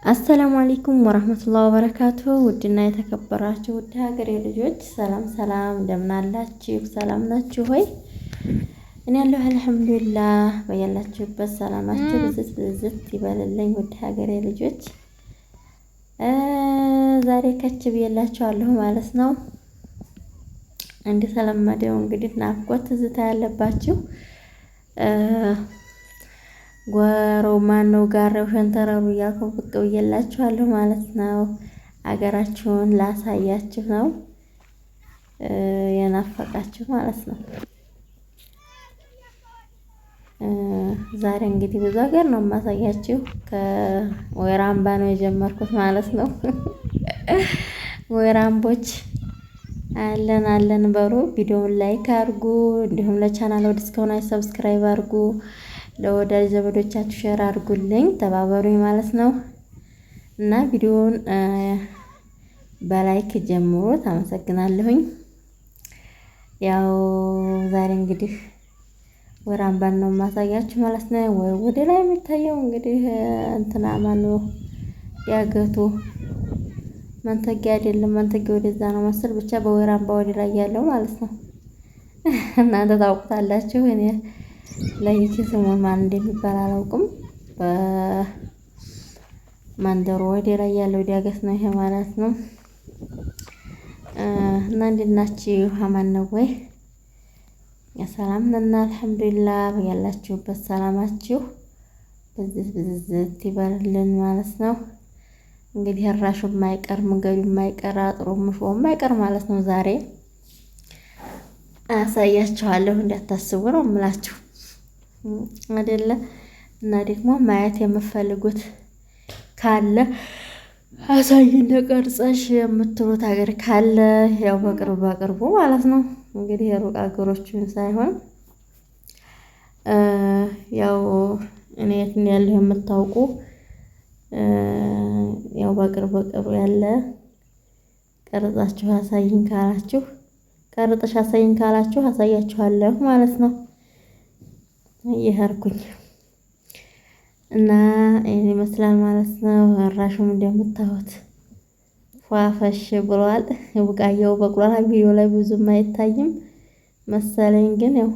አሰላሙ አለይኩም ወራህመቱላሂ ወበረካቱሁ። ውድና የተከበራችሁ ውድ ሀገሬ ልጆች ሰላም ሰላም፣ እንደምን አላችሁ? ሰላም ናችሁ ሆይ? እኔ ያለሁ አልሐምዱሊላህ። በያላችሁበት ሰላማችሁ ብዝት ብዝት ይበልልኝ ውድ ሀገሬ ልጆች። ዛሬ ከች ብዬላችኋለሁ ማለት ነው። እንደተለመደው እንግዲህ ናፍቆት ትዝታ ያለባችሁ ጓሮው ማነው ጋራው ሸንተረሩ እያልኩ ብቅ ብዬላችኋለሁ ማለት ነው። አገራችሁን ላሳያችሁ ነው የናፈቃችሁ ማለት ነው። ዛሬ እንግዲህ ብዙ ሀገር ነው የማሳያችሁ። ከወይራ አምባ ነው የጀመርኩት ማለት ነው። ወይራ አምቦች አለን በሩ። ቪዲዮውን ላይክ አድርጉ፣ እንዲሁም ለቻናል ወደ እስከሆነ ሰብስክራይብ አድርጉ፣ ለወዳጅ ዘመዶቻችሁ ሼር አድርጉልኝ፣ ተባበሩኝ ማለት ነው። እና ቪዲዮውን በላይክ ጀምሩት። አመሰግናለሁኝ። ያው ዛሬ እንግዲህ ወይራ አምባን ነው የማሳያችሁ ማለት ነው። ወደ ላይ የሚታየው እንግዲህ እንትና ማነው ያገቱ መንተጊያ አይደለም፣ መንተጊያ ወደዛ ነው መሰል። ብቻ በወይራ አምባ ወደ ላይ ያለው ማለት ነው። እናንተ ታውቁታላችሁ። እኔ ለይቼ ስሙን ማን እንደሚባል አላውቅም። በመንደሩ ወደ ላይ ያለው ዳገት ነው ይሄ ማለት ነው። እና እንዴት ናችሁ? አማን ነው ወይ? ሰላም ነን አልሐምዱሊላህ። ያላችሁበት ሰላማችሁ ብዝት ይበልልን ማለት ነው። እንግዲህ እራሹ የማይቀር መንገዱ የማይቀር አጥሩ ምሾ የማይቀር ማለት ነው። ዛሬ አሳያችኋለሁ፣ እንዳታስቡ ነው የምላችሁ አይደለ? እና ደግሞ ማየት የምትፈልጉት ካለ አሳይ እንደቀርጸሽ የምትሉት ሀገር ካለ ያው በቅርቡ ማለት ነው። እንግዲህ የሩቅ ሀገሮችን ሳይሆን ያው እኔ የት ያለሁ የምታውቁ ያው በቅርብ ያለ ቀርጻችሁ አሳይኝ ካላችሁ ቀርጽሽ አሳይኝ ካላችሁ አሳያችኋለሁ ማለት ነው። እየሄድኩኝ እና ይሄን ይመስላል ማለት ነው። እራሹም እንደምታዩት ፏፈሽ ብሏል። ቡቃያው በቅሏል። ቪዲዮ ላይ ብዙም አይታይም መሰለኝ፣ ግን ያው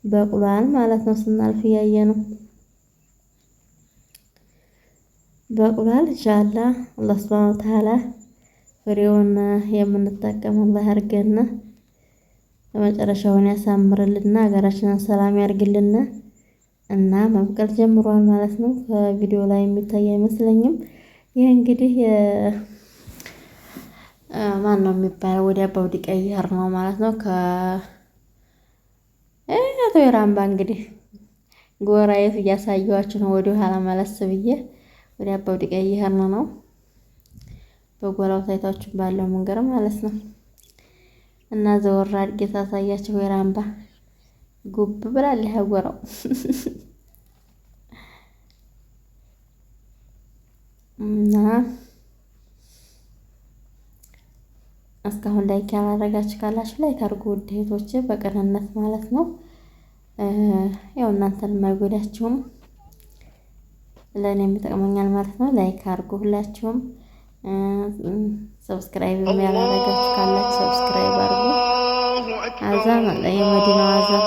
በቅሏል ማለት ነው። ስናልፍ እያየ ነው በቅሏል። ኢንሻአላህ አላህ ሱብሃነሁ ወተዓላ ፍሬውን የምንጠቀመው አላህ ያርገን፣ ለመጨረሻውን ያሳምርልና ሀገራችንን ሰላም ያርግልን። እና መብቀል ጀምሯል ማለት ነው። ከቪዲዮ ላይ የሚታይ አይመስለኝም። ይሄ እንግዲህ ማን ነው የሚባለው ወደ አባውዲ ቀይር ነው ማለት ነው። አቶ ወይራ አምባ እንግዲህ ጎራዬት እያሳየኋችሁ ነው። ወደ ኋላ መለስ ብዬ ወደ አባውዲ ቀይር ነው በጎራው ታይታችሁ ባለው መንገር ማለት ነው። እና ዘወር አድርጌ ታሳያችሁ ወይራ አምባ ጉብ ብላለህ ያጎራው እና እስካሁን ላይክ ያላደረጋችሁ ካላችሁ ላይክ አድርጉ ውድ እህቶቼ፣ በቅንነት ማለት ነው። ያው እናንተን የማይጎዳችሁም ለእኔም ይጠቅመኛል ማለት ነው። ላይክ አድርጉ ሁላችሁም። ሰብስክራይብ ያላደረጋችሁ ካላችሁ ሰብስክራይብ አድርጉ። አዛን አለ የመዲናው አዛን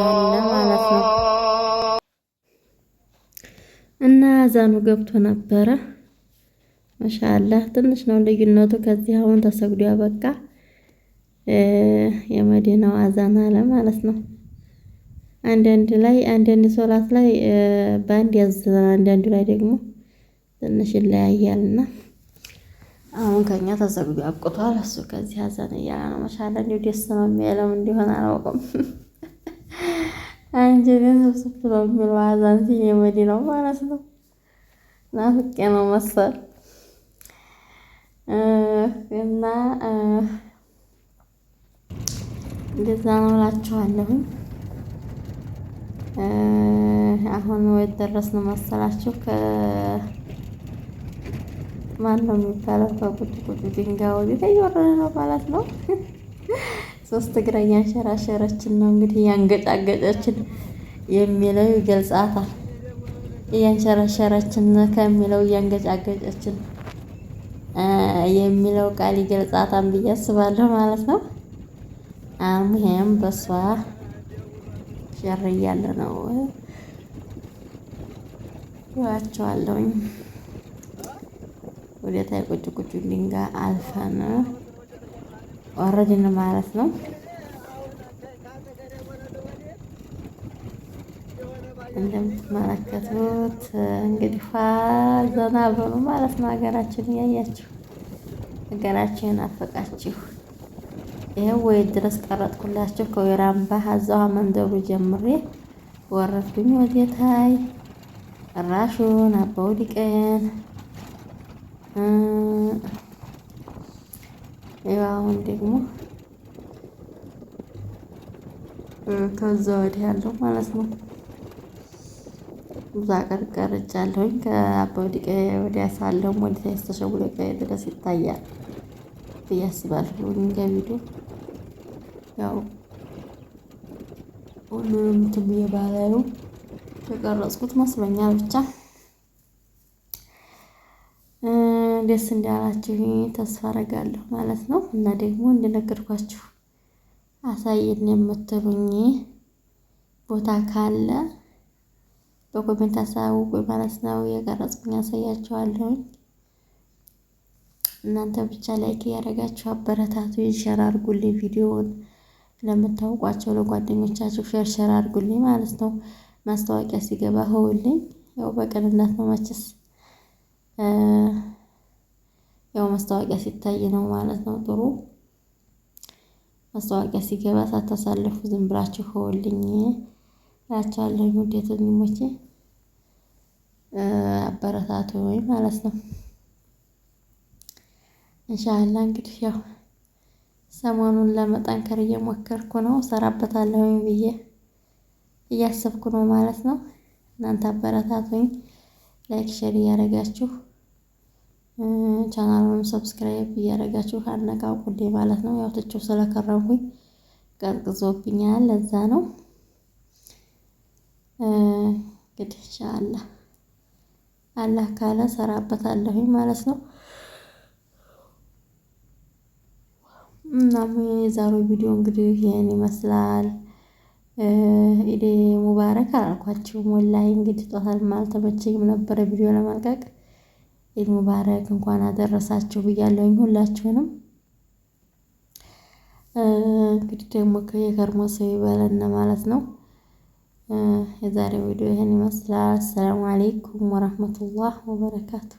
አለ ማለት ነው። እና አዛኑ ገብቶ ነበረ። ማሻአላህ ትንሽ ነው ልዩነቱ። ከዚህ አሁን ተሰግዶ ያበቃ የመዲናው አዛን አለ ማለት ነው። አንዳንድ ሶላት ላይ በአንድ ያዘናል፣ አንዳንዱ ላይ ደግሞ ትንሽ ይለያያልና አሁን ከኛ ተሰግዶ አብቅቷል። እሱ ከዚህ አዛን እያለ ነው። ማሻአላ እንዲሁ ደስ ነው የሚለው እንዲሆን አላውቅም። አንጀቴን ስብስብ ነው የሚለው አዛን ሲል የመዲናው ማለት ነው። ናፍቄ ነው መሰል እና እንደዛ ነው እላችኋለሁኝ። አሁን ወይ ደረስን መሰላችሁ ማን ነው የሚባለው ከቁጥቁጥ ድንጋይ ወዲህ እየወረደ ነው ማለት ነው። ሶስት እግረኛ ሸራሸረችን ነው እንግዲህ ያንገጫገጨችን የሚለው ይገልጻታል። እያንሸረሸረችን ከሚለው እያንገጫገጨችን የሚለው ቃል ይገልጻታል ብዬ አስባለሁ ማለት ነው። ይሄም በሷ ሸር እያለ ነው እላቸዋለሁኝ። ወደታይ ቁጭ ቁጭ ድንጋይ አልፈን ወረድን ማለት ነው። እንደምትመለከቱት እንግዲህ ዘና በሉ ማለት ነው። ሀገራችን እያያችሁ ሀገራችን ናፈቃችሁ። ይኸው ወይ ድረስ ቀረጥኩላችሁ ከወይራ አምባ እዛው መንደሩ ጀምሬ ወረድኩኝ ወደታይ ራሹን አባውዲ ቀን ይኸው አሁን ደግሞ ከዛ ወዲህ ያለው ማለት ነው። ብዙ ቀርጫለሁኝ ከአባውዲ ቀን ወዲያ ሳለሁ ወዲያ ተሸውሎ ቀን ድረስ ይታያል ብዬ አስባለሁ። ከቪዲዮ ያው ሁሉንም እንትን ብዬ ባላዩ የቀረጽኩት መስሎኛል። ብቻ ደስ እንዳላችሁ ተስፋ አደርጋለሁ ማለት ነው። እና ደግሞ እንደነገርኳችሁ አሳየን የምትሉኝ ቦታ ካለ በኮሜንት አሳውቁኝ ማለት ነው። የቀረጽኩኝ አሳያችኋለሁኝ። እናንተ ብቻ ላይክ ያደረጋችሁ አበረታቱ፣ ሼር አድርጉልኝ። ቪዲዮውን ለምታውቋቸው ለጓደኞቻችሁ ሼር አድርጉልኝ ማለት ነው። ማስታወቂያ ሲገባ ሆውልኝ። ያው በቅንነት ነው መቼስ ያው ማስታወቂያ ሲታይ ነው ማለት ነው። ጥሩ ማስታወቂያ ሲገባ ሳታሳልፉ ዝም ብላችሁ ሆውልኝ እላችኋለሁ። ውዴቶቼ አበረታቱ ወይ ማለት ነው። ኢንሻአላህ እንግዲህ ያው ሰሞኑን ለመጠንከር እየሞከርኩ ነው። ሰራበታለሁ ብዬ እያሰብኩ ነው ማለት ነው። እናንተ አበረታቱኝ፣ ላይክ ሼር እያደረጋችሁ ቻናሉን ሰብስክራይብ እያደረጋችሁ አነቃቁልኝ ማለት ነው። ያው ትቼው ስለከረምኩኝ ቀዝቅዞብኛል፣ ለዛ ነው እንግዲህ ኢንሻአላህ አላህ ካለ ሰራበታለሁ ማለት ነው። እና የዛሬው ቪዲዮ እንግዲህ ይሄን ይመስላል። ኢድ ሙባረክ አላልኳችሁም ወላሂ እንግዲህ ጧታልም አልተመቸኝም ነበረ ቪዲዮ ለማልቀቅ። ኢድ ሙባረክ እንኳን አደረሳችሁ ብያለሁኝ ሁላችሁንም። እንግዲህ ደግሞ የከርሞ ሰው ይበለን ማለት ነው። የዛሬው ቪዲዮ ይሄን ይመስላል። ሰላም አለይኩም ወራህመቱላህ ወበረካቱ።